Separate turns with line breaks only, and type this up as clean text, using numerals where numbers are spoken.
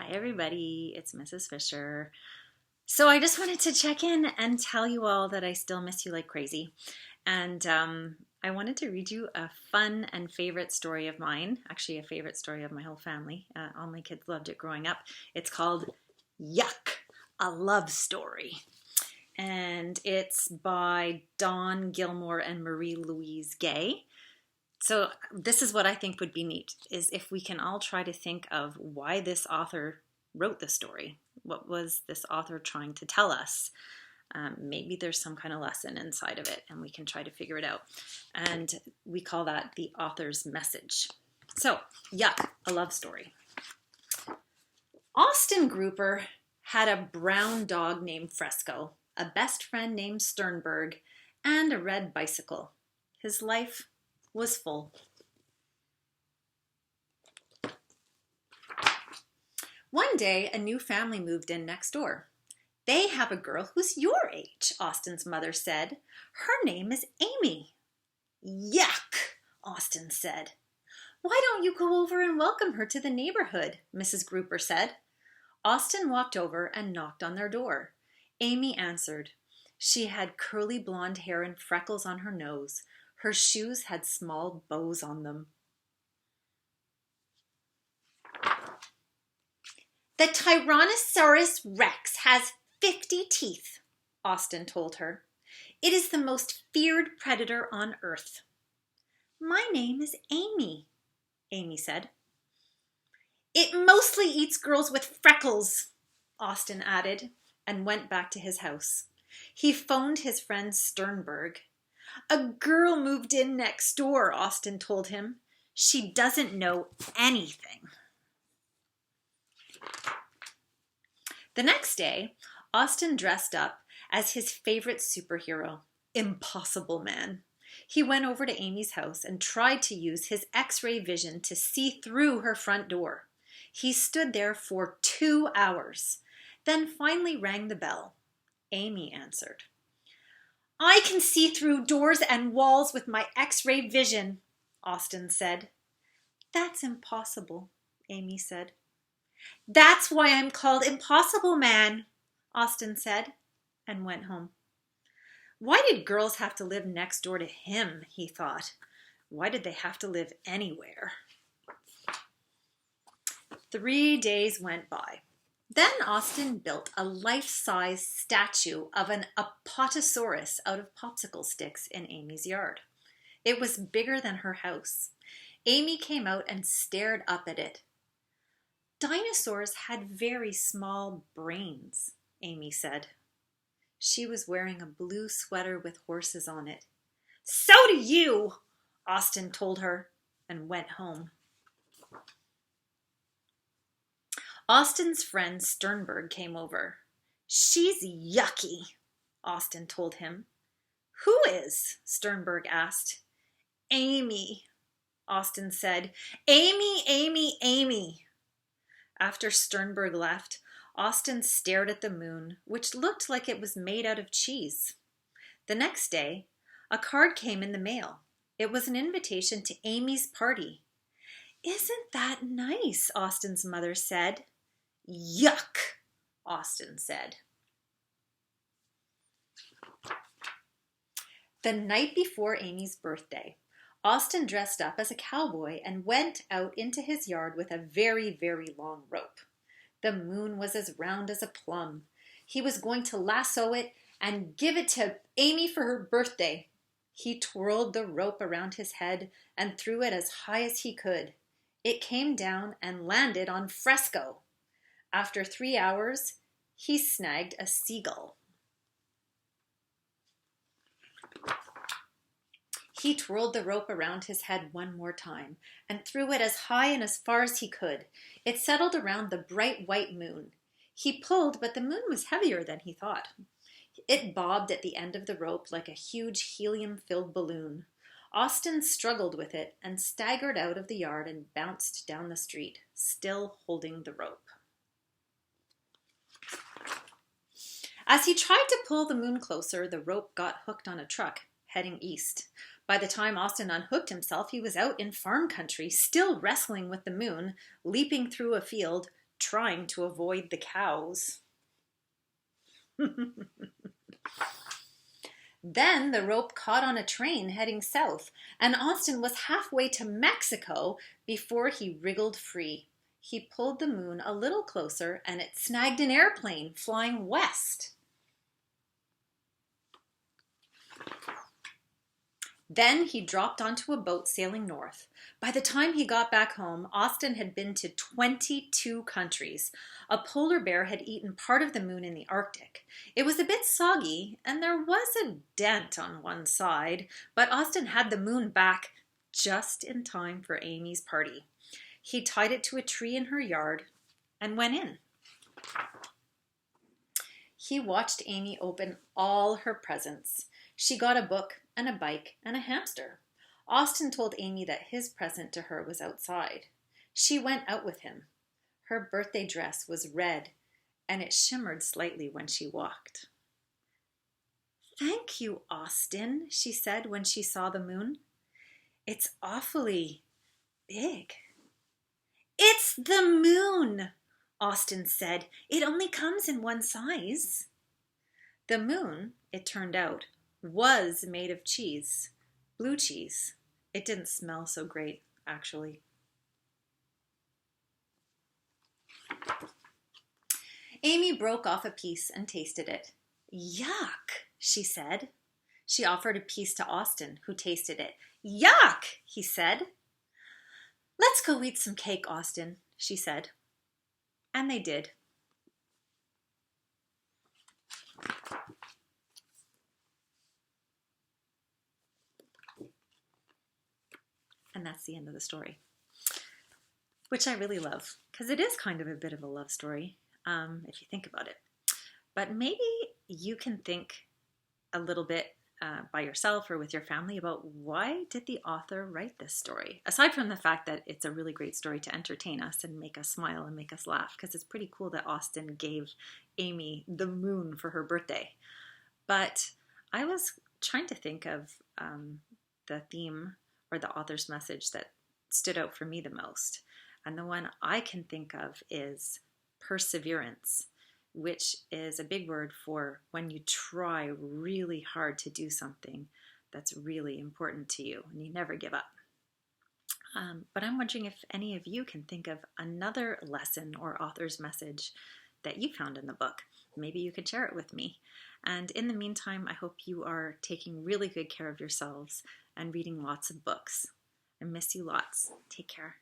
Hi, everybody. It's Mrs. Fisher. So I just wanted to check in and tell you all that I still miss you like crazy. And I wanted to read you a fun and favorite story of mine, actually, a favorite story of my whole family. All my kids loved it growing up. It's called Yuck, a Love Story. And it's by Dawn Gilmore and Marie Louise Gay. So this is what I think would be neat, is if we can all try to think of why this author wrote the story. What was this author trying to tell us? Maybe there's some kind of lesson inside of it, and we can try to figure it out. And we call that the author's message. So, Yuck, a love story. Austin Grouper had a brown dog named Fresco, a best friend named Sternberg, and a red bicycle. His life was full. One day, a new family moved in next door. They have a girl who's your age, Austin's mother said. Her name is Amy. Yuck, Austin said. Why don't you go over and welcome her to the neighborhood, Mrs. Grouper said. Austin walked over and knocked on their door. Amy answered. She had curly blonde hair and freckles on her nose. Her shoes had small bows on them. The Tyrannosaurus Rex has 50 teeth, Austin told her. It is the most feared predator on Earth. My name is Amy, Amy said. It mostly eats girls with freckles, Austin added, and went back to his house. He phoned his friend Sternberg. A girl moved in next door, Austin told him. She doesn't know anything. The next day, Austin dressed up as his favorite superhero, Impossible Man. He went over to Amy's house and tried to use his X-ray vision to see through her front door. He stood there for 2 hours, then finally rang the bell. Amy answered. I can see through doors and walls with my X-ray vision, Austin said. That's impossible, Amy said. That's why I'm called Impossible Man, Austin said, and went home. Why did girls have to live next door to him, he thought. Why did they have to live anywhere? 3 days went by. Then Austin built a life-size statue of an Apatosaurus out of popsicle sticks in Amy's yard. It was bigger than her house. Amy came out and stared up at it. Dinosaurs had very small brains, Amy said. She was wearing a blue sweater with horses on it. So do you, Austin told her, and went home. Austin's friend Sternberg came over. She's yucky, Austin told him. Who is? Sternberg asked. Amy, Austin said. Amy, Amy, Amy. After Sternberg left, Austin stared at the moon, which looked like it was made out of cheese. The next day, a card came in the mail. It was an invitation to Amy's party. Isn't that nice? Austin's mother said. Yuck, Austin said. The night before Amy's birthday, Austin dressed up as a cowboy and went out into his yard with a very, very long rope. The moon was as round as a plum. He was going to lasso it and give it to Amy for her birthday. He twirled the rope around his head and threw it as high as he could. It came down and landed on Fresco. After 3 hours, he snagged a seagull. He twirled the rope around his head one more time and threw it as high and as far as he could. It settled around the bright white moon. He pulled, but the moon was heavier than he thought. It bobbed at the end of the rope like a huge helium-filled balloon. Austin struggled with it and staggered out of the yard and bounced down the street, still holding the rope. As he tried to pull the moon closer, the rope got hooked on a truck heading east. By the time Austin unhooked himself, he was out in farm country, still wrestling with the moon, leaping through a field, trying to avoid the cows. Then the rope caught on a train heading south, and Austin was halfway to Mexico before he wriggled free. He pulled the moon a little closer, and it snagged an airplane flying west. Then he dropped onto a boat sailing north. By the time he got back home, Austin had been to 22 countries. A polar bear had eaten part of the moon in the Arctic. It was a bit soggy, and there was a dent on one side, but Austin had the moon back just in time for Amy's party. He tied it to a tree in her yard and went in. He watched Amy open all her presents. She got a book and a bike and a hamster. Austin told Amy that his present to her was outside. She went out with him. Her birthday dress was red, and it shimmered slightly when she walked. "Thank you, Austin," she said when she saw the moon. "It's awfully big." "It's the moon," Austin said. "It only comes in one size." The moon, it turned out, was made of cheese, blue cheese. It didn't smell so great, actually. Amy broke off a piece and tasted it. "Yuck," she said. She offered a piece to Austin, who tasted it. "Yuck," he said. "Let's go eat some cake, Austin," she said. And they did. And that's the end of the story, which I really love, because it is kind of a bit of a love story, if you think about it. But maybe you can think a little bit by yourself or with your family about why did the author write this story? Aside from the fact that it's a really great story to entertain us and make us smile and make us laugh, because it's pretty cool that Austin gave Amy the moon for her birthday. But I was trying to think of the theme or the author's message that stood out for me the most. And the one I can think of is perseverance, which is a big word for when you try really hard to do something that's really important to you and you never give up. But I'm wondering if any of you can think of another lesson or author's message that you found in the book. Maybe you could share it with me. And in the meantime, I hope you are taking really good care of yourselves and reading lots of books. I miss you lots. Take care.